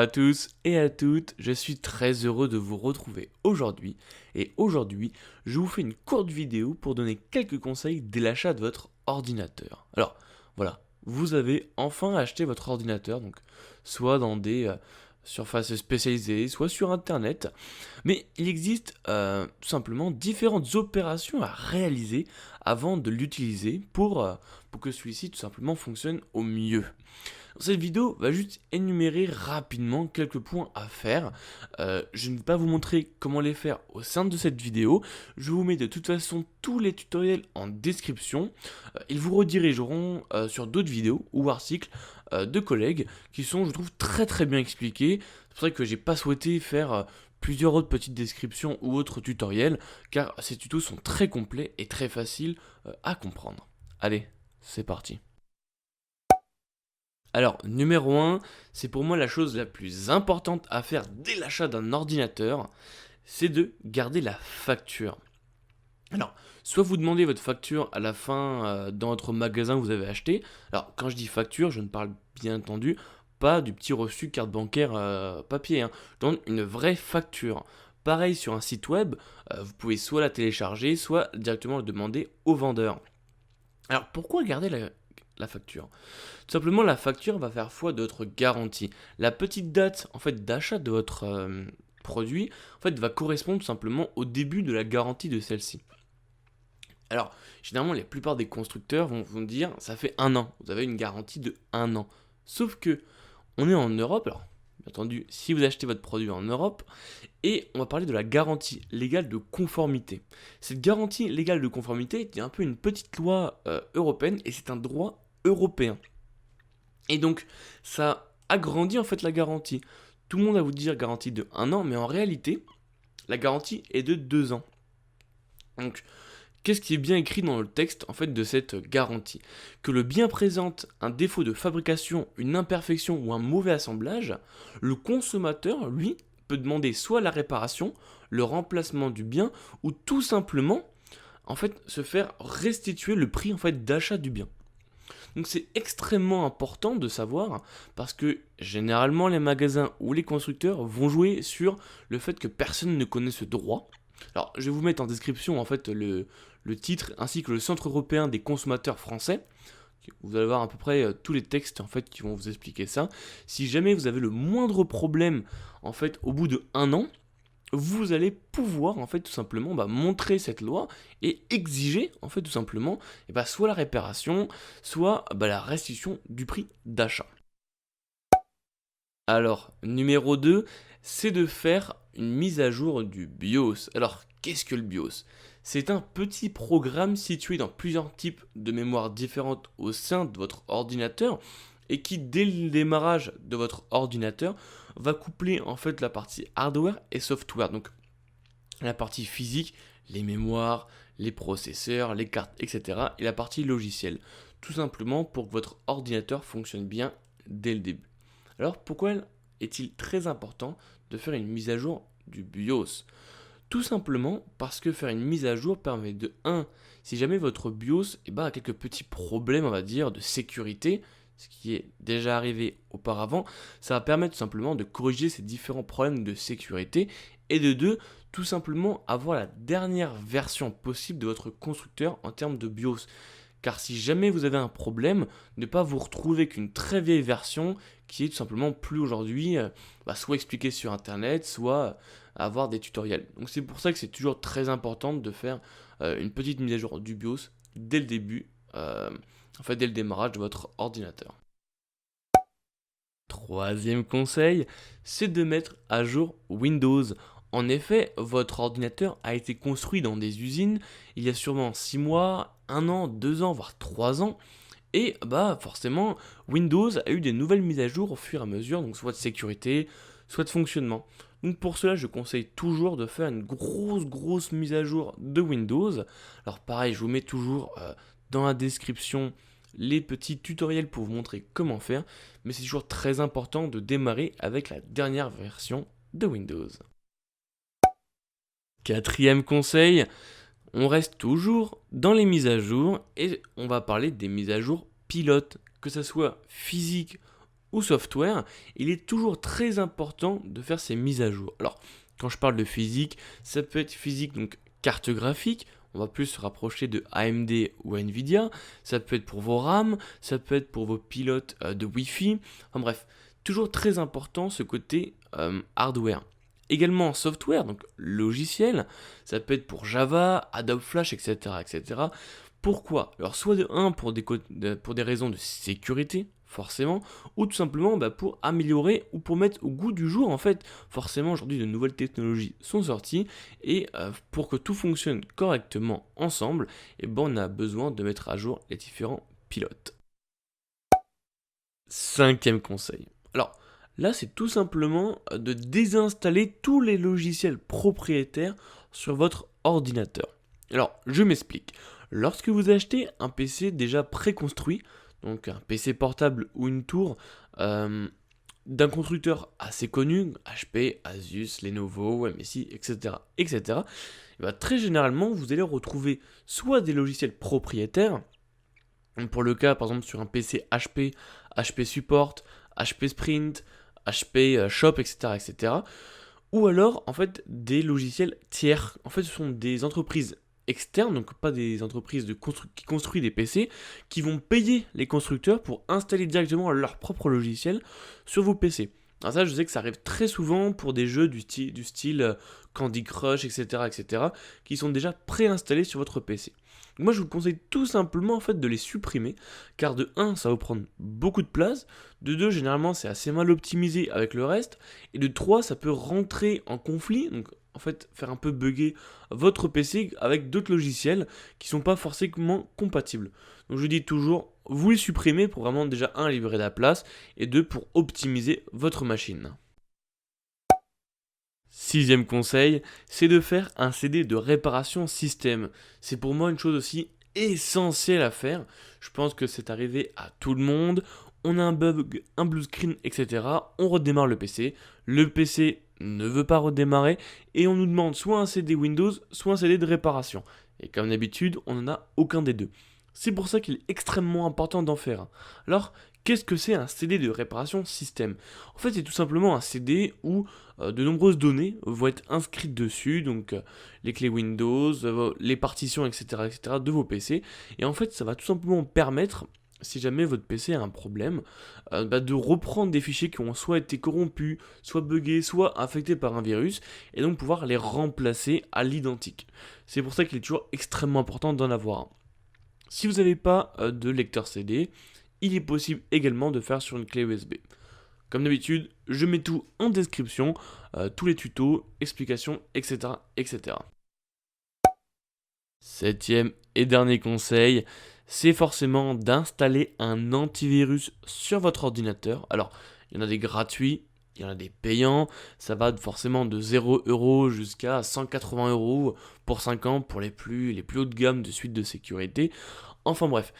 à tous et à toutes, je suis très heureux de vous retrouver aujourd'hui. Et aujourd'hui, je vous fais une courte vidéo pour donner quelques conseils dès l'achat de votre ordinateur. Alors, voilà, vous avez enfin acheté votre ordinateur, donc soit dans des surfaces spécialisées, soit sur Internet. Mais il existe tout simplement différentes opérations à réaliser avant de l'utiliser pour que celui-ci tout simplement fonctionne au mieux. Cette vidéo va juste énumérer rapidement quelques points à faire. Je ne vais pas vous montrer comment les faire au sein de cette vidéo. Je vous mets de toute façon tous les tutoriels en description. Ils vous redirigeront sur d'autres vidéos ou articles de collègues qui sont, je trouve, très très bien expliqués. C'est pour ça que j'ai pas souhaité faire plusieurs autres petites descriptions ou autres tutoriels, car ces tutos sont très complets et très faciles à comprendre. Allez, c'est parti. Alors, numéro 1, c'est pour moi la chose la plus importante à faire dès l'achat d'un ordinateur, c'est de garder la facture. Alors, soit vous demandez votre facture à la fin dans votre magasin que vous avez acheté. Alors, quand je dis facture, je ne parle bien entendu pas du petit reçu carte bancaire papier, hein. Je demande une vraie facture. Pareil sur un site web, vous pouvez soit la télécharger, soit directement le demander au vendeur. Alors, pourquoi garder la facture? Tout simplement, la facture va faire foi de votre garantie. La petite date en fait d'achat de votre produit en fait va correspondre tout simplement au début de la garantie de celle-ci. Alors, généralement, la plupart des constructeurs vont dire ça fait un an. Vous avez une garantie de un an. Sauf que on est en Europe. Alors, bien entendu, si vous achetez votre produit en Europe, et on va parler de la garantie légale de conformité. Cette garantie légale de conformité est un peu une petite loi européenne et c'est un droit européen. Et donc, ça agrandit en fait la garantie. Tout le monde va vous dire garantie de un an, mais en réalité, la garantie est de 2 ans. Donc, qu'est-ce qui est bien écrit dans le texte en fait de cette garantie? Que le bien présente un défaut de fabrication, une imperfection ou un mauvais assemblage, le consommateur, lui, peut demander soit la réparation, le remplacement du bien, ou tout simplement, en fait, se faire restituer le prix en fait d'achat du bien. Donc c'est extrêmement important de savoir parce que généralement les magasins ou les constructeurs vont jouer sur le fait que personne ne connaît ce droit. Alors je vais vous mettre en description en fait le titre ainsi que le Centre européen des consommateurs français. Vous allez voir à peu près tous les textes en fait qui vont vous expliquer ça. Si jamais vous avez le moindre problème en fait au bout de un an, vous allez pouvoir en fait tout simplement montrer cette loi et exiger en fait tout simplement soit la réparation, soit la restitution du prix d'achat. Alors, numéro 2, c'est de faire une mise à jour du BIOS. Alors, qu'est-ce que le BIOS? C'est un petit programme situé dans plusieurs types de mémoires différentes au sein de votre ordinateur et qui, dès le démarrage de votre ordinateur, va coupler en fait la partie hardware et software. Donc, la partie physique, les mémoires, les processeurs, les cartes, etc. et la partie logicielle. Tout simplement pour que votre ordinateur fonctionne bien dès le début. Alors pourquoi est-il très important de faire une mise à jour du BIOS? Tout simplement parce que faire une mise à jour permet de 1. Si jamais votre BIOS a quelques petits problèmes, on va dire, de sécurité, ce qui est déjà arrivé auparavant, ça va permettre tout simplement de corriger ces différents problèmes de sécurité. Et de 2, tout simplement avoir la dernière version possible de votre constructeur en termes de BIOS. Car si jamais vous avez un problème, ne pas vous retrouver qu'une très vieille version qui est tout simplement plus aujourd'hui, soit expliquée sur internet, soit avoir des tutoriels. Donc c'est pour ça que c'est toujours très important de faire une petite mise à jour du BIOS dès le début, dès le démarrage de votre ordinateur. Troisième conseil, c'est de mettre à jour Windows. En effet, votre ordinateur a été construit dans des usines il y a sûrement 6 mois, 1 an, 2 ans, voire 3 ans. Et forcément, Windows a eu des nouvelles mises à jour au fur et à mesure, donc soit de sécurité, soit de fonctionnement. Donc pour cela, je conseille toujours de faire une grosse mise à jour de Windows. Alors pareil, je vous mets toujours dans la description les petits tutoriels pour vous montrer comment faire, mais c'est toujours très important de démarrer avec la dernière version de Windows. Quatrième conseil, on reste toujours dans les mises à jour et on va parler des mises à jour pilotes, que ce soit physique ou software, il est toujours très important de faire ces mises à jour. Alors, quand je parle de physique, ça peut être physique, donc carte graphique, on va plus se rapprocher de AMD ou Nvidia, ça peut être pour vos RAM, ça peut être pour vos pilotes de Wi-Fi, enfin bref, toujours très important ce côté hardware. Également en software, donc logiciel, ça peut être pour Java, Adobe Flash, etc. etc. Pourquoi? Alors soit de 1 pour des raisons de sécurité, forcément, ou tout simplement pour améliorer ou pour mettre au goût du jour en fait. Forcément aujourd'hui de nouvelles technologies sont sorties et pour que tout fonctionne correctement ensemble, on a besoin de mettre à jour les différents pilotes. Cinquième conseil. Alors là c'est tout simplement de désinstaller tous les logiciels propriétaires sur votre ordinateur. Alors je m'explique. Lorsque vous achetez un PC déjà préconstruit, donc un PC portable ou une tour d'un constructeur assez connu, HP, Asus, Lenovo, MSI, etc., etc., et très généralement, vous allez retrouver soit des logiciels propriétaires, pour le cas par exemple sur un PC HP, HP Support, HP Sprint, HP Shop, etc., etc., ou alors en fait des logiciels tiers. En fait, ce sont des entreprises externes, donc pas des entreprises qui construisent des PC, qui vont payer les constructeurs pour installer directement leur propre logiciel sur vos PC. Alors ça, je sais que ça arrive très souvent pour des jeux du style Candy Crush, etc., etc., qui sont déjà préinstallés sur votre PC. Moi, je vous conseille tout simplement en fait de les supprimer, car de 1, ça va vous prendre beaucoup de place, de 2, généralement, c'est assez mal optimisé avec le reste, et de 3, ça peut rentrer en conflit, donc en fait faire un peu bugger votre PC avec d'autres logiciels qui sont pas forcément compatibles. Donc je dis toujours, vous les supprimez pour vraiment déjà 1 libérer de la place et 2 pour optimiser votre machine. Sixième conseil, c'est de faire un CD de réparation système. C'est pour moi une chose aussi essentielle à faire. Je pense que c'est arrivé à tout le monde. On a un bug, un blue screen, etc. On redémarre le PC. Le PC ne veut pas redémarrer et on nous demande soit un CD Windows, soit un CD de réparation. Et comme d'habitude, on n'en a aucun des deux. C'est pour ça qu'il est extrêmement important d'en faire un. Alors, qu'est-ce que c'est un CD de réparation système? En fait, c'est tout simplement un CD où de nombreuses données vont être inscrites dessus, donc les clés Windows, les partitions, etc., etc., de vos PC. Et en fait, ça va tout simplement permettre, si jamais votre PC a un problème, de reprendre des fichiers qui ont soit été corrompus, soit buggés, soit infectés par un virus, et donc pouvoir les remplacer à l'identique. C'est pour ça qu'il est toujours extrêmement important d'en avoir un. Si vous n'avez pas de lecteur CD, il est possible également de faire sur une clé USB. Comme d'habitude, je mets tout en description, tous les tutos, explications, etc., etc. Septième et dernier conseil, c'est forcément d'installer un antivirus sur votre ordinateur. Alors, il y en a des gratuits, il y en a des payants, ça va forcément de 0€ jusqu'à 180€ pour 5 ans pour les plus haut de gamme de suites de sécurité. Enfin bref,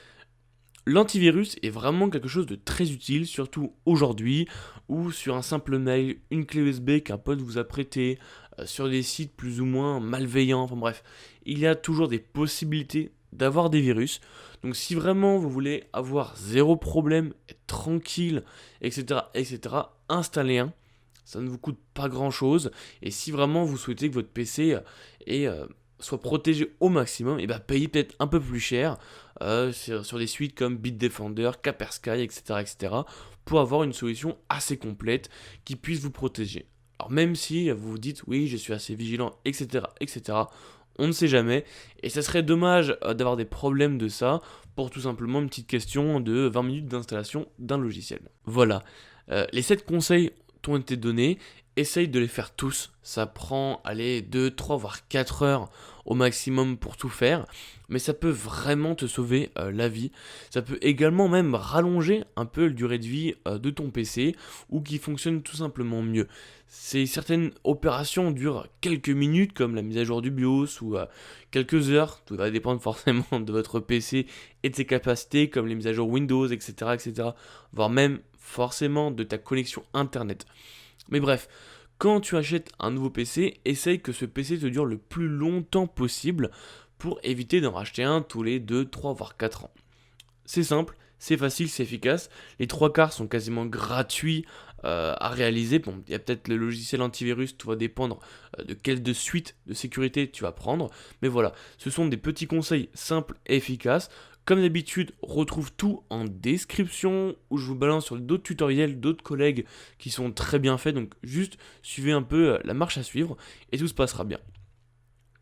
l'antivirus est vraiment quelque chose de très utile, surtout aujourd'hui, où sur un simple mail, une clé USB qu'un pote vous a prêté, sur des sites plus ou moins malveillants, enfin bref, il y a toujours des possibilités d'avoir des virus. Donc si vraiment vous voulez avoir zéro problème, être tranquille, etc., etc., installez un. Ça ne vous coûte pas grand chose. Et si vraiment vous souhaitez que votre PC soit protégé au maximum, et payez peut-être un peu plus cher sur des suites comme Bitdefender, Kaspersky, etc., etc., pour avoir une solution assez complète qui puisse vous protéger. Alors même si vous vous dites oui, je suis assez vigilant, etc., etc., on ne sait jamais, et ça serait dommage d'avoir des problèmes de ça pour tout simplement une petite question de 20 minutes d'installation d'un logiciel. Voilà, les 7 conseils t'ont été donnés, essaye de les faire tous, ça prend, allez, 2, 3, voire 4 heures au maximum pour tout faire, mais ça peut vraiment te sauver la vie. Ça peut également même rallonger un peu la durée de vie de ton PC, ou qui fonctionne tout simplement mieux. Certaines opérations durent quelques minutes, comme la mise à jour du BIOS, ou quelques heures, tout va dépendre forcément de votre PC et de ses capacités, comme les mises à jour Windows, etc., etc., voire même forcément de ta connexion Internet. Mais bref, quand tu achètes un nouveau PC, essaye que ce PC te dure le plus longtemps possible pour éviter d'en racheter un tous les 2, 3, voire 4 ans. C'est simple, c'est facile, c'est efficace. Les trois quarts sont quasiment gratuits à réaliser. Bon, il y a peut-être le logiciel antivirus, tout va dépendre de quelle de suite de sécurité tu vas prendre. Mais voilà, ce sont des petits conseils simples et efficaces. Comme d'habitude, retrouve tout en description où je vous balance sur d'autres tutoriels, d'autres collègues qui sont très bien faits. Donc juste suivez un peu la marche à suivre et tout se passera bien.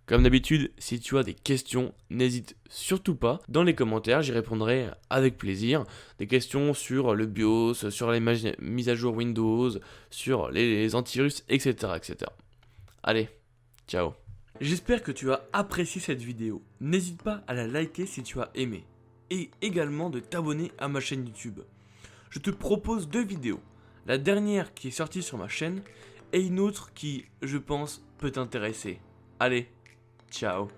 Comme d'habitude, si tu as des questions, n'hésite surtout pas. Dans les commentaires, j'y répondrai avec plaisir. Des questions sur le BIOS, sur les mises à jour Windows, sur les antivirus, etc., etc. Allez, ciao. J'espère que tu as apprécié cette vidéo. N'hésite pas à la liker si tu as aimé. Et également de t'abonner à ma chaîne YouTube. Je te propose 2 vidéos. La dernière qui est sortie sur ma chaîne et une autre qui, je pense, peut t'intéresser. Allez, ciao.